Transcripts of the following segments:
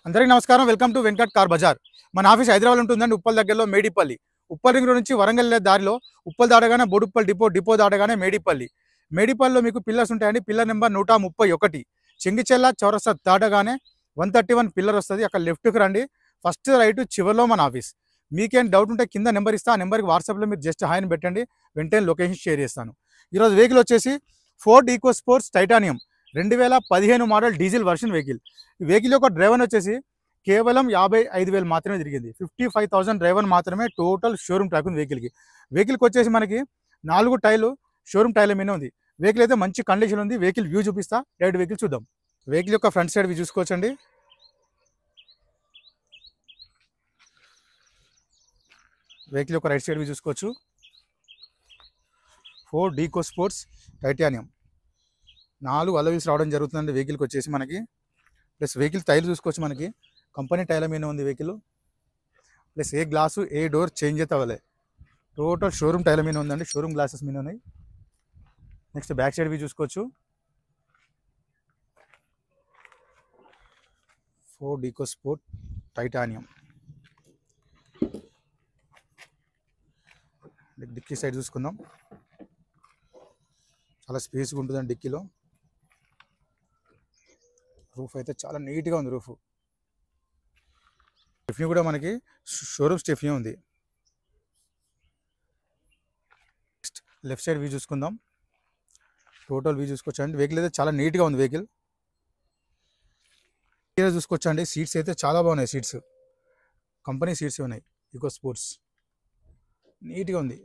అందరికీ నమస్కారం. Welcome to Venkat car Bazaar. మన ఆఫీస్ హైదరాబాద్ ఉంటుందండి, ఉప్పల్ దగ్గరలో మేడిపల్లి. ఉప్పల్ రింగ్ రోడ్ నుంచి వరంగల్ వెళ్ళే దారిలో ఉప్పల్ దాటగానే బోడుప్పల్ డిపో దాటగానే మేడిపల్లిలో మీకు పిల్లర్స్ ఉంటాయండి. Pillar number 131. చెంగిచెల్ల చౌరస్తా దాటగానే 131 పిల్లర్ వస్తుంది. అక్కడ లెఫ్ట్కి రండి, ఫస్ట్ రైట్ చివరిలో మన ఆఫీస్. మీకేం డౌట్ ఉంటే కింద నెంబర్ ఇస్తా, ఆ నెంబర్కి వాట్సాప్లో మీరు జస్ట్ హాయ్ అని పెట్టండి, వెంటనే లొకేషన్ షేర్ చేస్తాను. ఈరోజు వెహికల్ వచ్చేసి Ford Eco sports titanium 2015 model diesel version vehicle. ఈ వెహికల్ యొక్క డ్రైవర్ వచ్చేసి కేవలం 55,000 మాత్రమే తిరిగింది. 55,000 డ్రైవర్ మాత్రమే టోటల్ షోరూమ్ ట్రాక్ ఉంది వెహికల్కి వచ్చేసి మనకి 4 టైర్లు షోరూమ్ టైర్ల మీద ఉంది. వెహికల్ అయితే మంచి కండిషన్ ఉంది. వెహికల్ వ్యూ చూపిస్తా, డైరెక్ట్ వెహికల్ చూద్దాం. వెహికల్ యొక్క ఫ్రంట్ సైడ్ వ్యూ చూసుకోవచ్చండి. వెహికల్ యొక్క రైట్ సైడ్ వ్యూ చూసుకోవచ్చు. Ford Eco sports titanium 4 alloy wheels రావడం జరుగుతుందండి వెహికల్కి వచ్చేసి మనకి. ప్లస్ వెహికల్ టైర్లు చూసుకోవచ్చు, మనకి కంపెనీ టైర్ల మీద ఉంది వెహికల్. ప్లస్ ఏ గ్లాసు ఏ డోర్ చేంజ్ అయితే అవ్వలే, టోటల్ షోరూమ్ టైర్ల మీద ఉందండి, షోరూమ్ గ్లాసెస్ మీద ఉన్నాయి. నెక్స్ట్ బ్యాక్ సైడ్ వ్యూ చూసుకోవచ్చు. Ford Eco sport titanium. Dicky side చూసుకుందాం. చాలా స్పేస్గా ఉంటుందండి డిక్కీలో. రూఫ్ అయితే చాలా నీట్గా ఉంది. స్టెఫ్నీ కూడా మనకి షోరూమ్ స్టెఫ్నీ ఉంది. లెఫ్ట్ సైడ్ వ్యూ చూసుకుందాం. టోటల్ వ్యూ చూసుకోవచ్చండి. వెహికల్ అయితే చాలా నీట్గా ఉంది. వెహికల్ చూసుకోవచ్చండి. సీట్స్ అయితే చాలా బాగున్నాయి. సీట్స్ కంపెనీ సీట్స్ ఉన్నాయి. ఈకో స్పోర్ట్స్ నీట్గా ఉంది.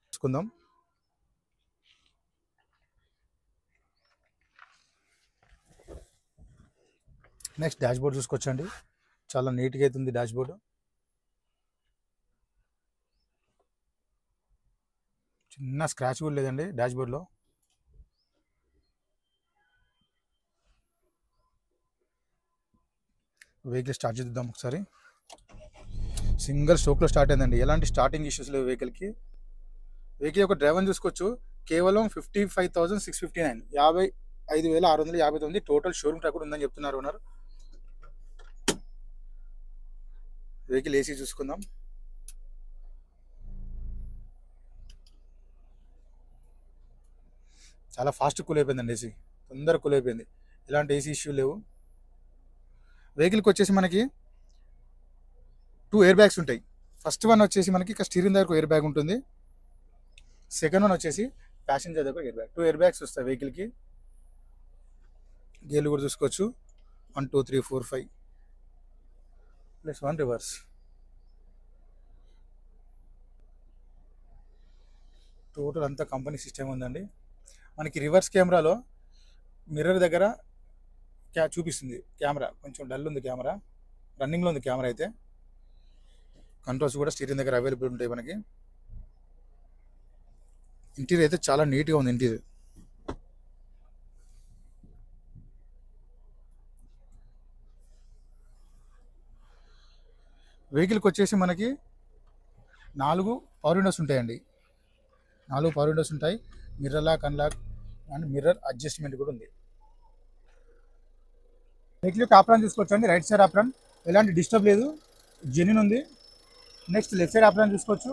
చూసుకుందాం. నెక్స్ట్ డాష్ బోర్డ్ చూసుకోవచ్చండి. చాలా నీట్గా అయితే ఉంది డాష్ బోర్డు. చిన్న స్క్రాచ్ కూడా లేదండి డాష్ బోర్డ్లో. వెహికల్ స్టార్ట్ చేద్దాం ఒకసారి. సింగిల్ స్ట్రోక్లో స్టార్ట్ అయిందండి, ఎలాంటి స్టార్టింగ్ ఇష్యూస్ లేవు వెహికల్కి. వెహికల్ యొక్క డ్రైవర్ చూసుకోవచ్చు. కేవలం 55,659 55,659 టోటల్ షోరూమ్ ట్రాక్ కూడా ఉందని చెప్తున్నారు ఓనర్. వెహికల్ ఏసీ చూసుకుందాం. చాలా ఫాస్ట్ కూల్ అయిపోయిందండి ఏసీ, తొందరగా కూల్ అయిపోయింది. ఎలాంటి ఏసీ ఇష్యూ లేవు. వెహికల్కి వచ్చేసి మనకి 2 ఎయిర్ బ్యాగ్స్ ఉంటాయి. ఫస్ట్ వన్ వచ్చేసి మనకి ఇక్కడ స్టీరింగ్ దగ్గర ఎయిర్ బ్యాగ్ ఉంటుంది. సెకండ్ వన్ వచ్చేసి ప్యాసింజర్ దగ్గర ఎయిర్ బ్యాగ్. 2 ఎయిర్ బ్యాగ్స్ వస్తాయి వెహికల్కి. గేర్లు కూడా చూసుకోవచ్చు. 1 2 3 4 5 ప్లస్ 1 రివర్స్. టోటల్ అంతా కంపెనీ సిస్టమ్ ఉందండి. మనకి రివర్స్ కెమెరాలో మిర్రర్ దగ్గర చూపిస్తుంది. కెమెరా కొంచెం డల్ ఉంది. కెమెరా రన్నింగ్లో ఉంది. కెమెరా అయితే కంట్రోల్స్ కూడా స్టీరింగ్ దగ్గర అవైలబుల్ ఉంటాయి మనకి. ఇంటీరియర్ అయితే చాలా నీట్గా ఉంది. ఇంటీరియర్ వెహికల్కి వచ్చేసి మనకి 4 పవర్ విండోస్ ఉంటాయండి. 4 పవర్ విండోస్ ఉంటాయి. Mirror lock, unlock and mirror adjustment కూడా ఉంది. వెహికల్ యొక్క ఆప్రాన్ చూసుకోవచ్చండి. రైట్ సైడ్ ఆప్రాన్ ఎలాంటి డిస్టర్బ్ లేదు, జెన్యూన్ ఉంది. నెక్స్ట్ లెఫ్ట్ సైడ్ ఆప్రాన్ చూసుకోవచ్చు.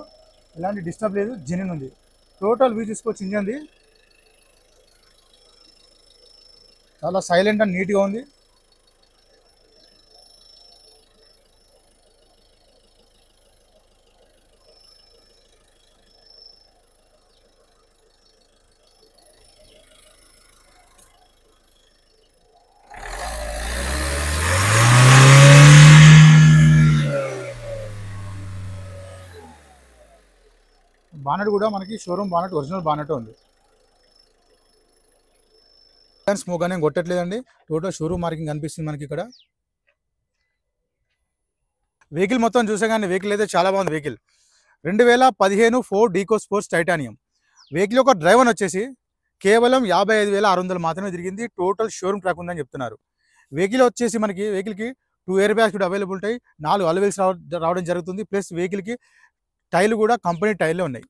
ఎలాంటి డిస్టర్బ్ లేదు, జెన్యూన్ ఉంది. టోటల్ వ్యూ చూసుకోవచ్చు. ఇంజన్ది చాలా సైలెంట్ అండ్ నీట్గా ఉంది. బానెట్ కూడా మనకి షోరూమ్ బానెట్, ఒరిజినల్ బానెట్ ఉంది. స్మోక్ అనేది కొట్టట్లేదండి. టోటల్ షోరూమ్ మార్కింగ్ కనిపిస్తుంది మనకి ఇక్కడ. వెహికల్ మొత్తం చూసగానే వెహికల్ అయితే చాలా బాగుంది. Vehicle 2015 Ford Eco sports titanium. Vehicle యొక్క డ్రైవర్ వచ్చేసి కేవలం 55,600 మాత్రమే తిరిగింది. టోటల్ షోరూమ్ ట్రాక్ ఉందని చెప్తున్నారు. వెహికల్ వచ్చేసి మనకి వెహికల్కి 2 ఎయిర్ బ్యాగ్స్ కూడా అవైలబుల్ ఉంటాయి. 4 అలవీల్స్ రావడం జరుగుతుంది. ప్లస్ వెహికల్కి టైర్లు కూడా కంపెనీ టైర్లే ఉన్నాయి.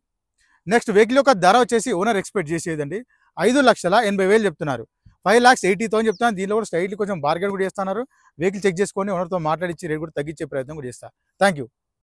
నెక్స్ట్ వెహికల్ యొక్క ధర వచ్చేసి ఓనర్ ఎక్స్పెక్ట్ చేసేదండి 5,80,000 చెప్తున్నారు. 5,80,000 చెప్తున్నారు. దీనిలో కూడా స్లైట్లీ కొంచెం బార్గెన్ కూడా చేస్తున్నారు. వెహికల్ చెక్ చేసుకొని ఓనర్తో మాట్లాడించి రేట్ కూడా తగ్గించే ప్రయత్నం కూడా చేస్తా. Thank you.